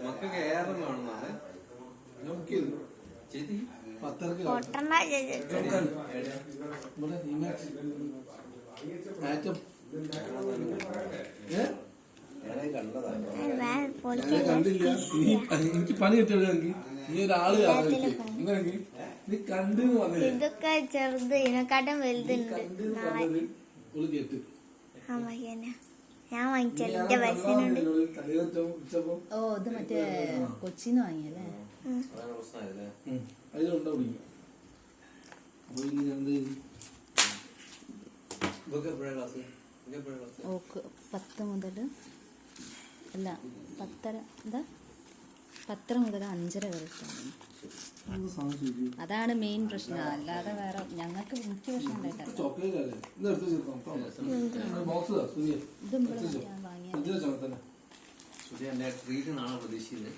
മക്കൾക്ക് ഏറെ വേണമെന്നാണ് ചേച്ചി കണ്ടില്ല എനിക്ക് പണി കിട്ടിയെങ്കിൽ നീ ഒരാള് നീ കണ്ടു ഇതൊക്കെ ചെറുത് ഇതിനെക്കാട്ടും വലുതുണ്ട്. ഞാൻ വാങ്ങിച്ചാലും എന്റെ പൈസനുണ്ട്. ഓ ഇത് മറ്റേ കൊച്ചിന്ന് വാങ്ങിയല്ലേ? ഓക്ക് 10 മുതൽ അല്ല 10:30 എന്താ 10 മുതൽ 5:30 വരെ. അതാണ് മെയിൻ പ്രശ്നം. അല്ലാതെ വേറെ ഞങ്ങൾക്ക് എനിക്ക് പ്രശ്നം ഉണ്ടായിട്ടില്ല. ട്രീറ്റ് നാളെ പ്രതീക്ഷിക്കുന്നത്.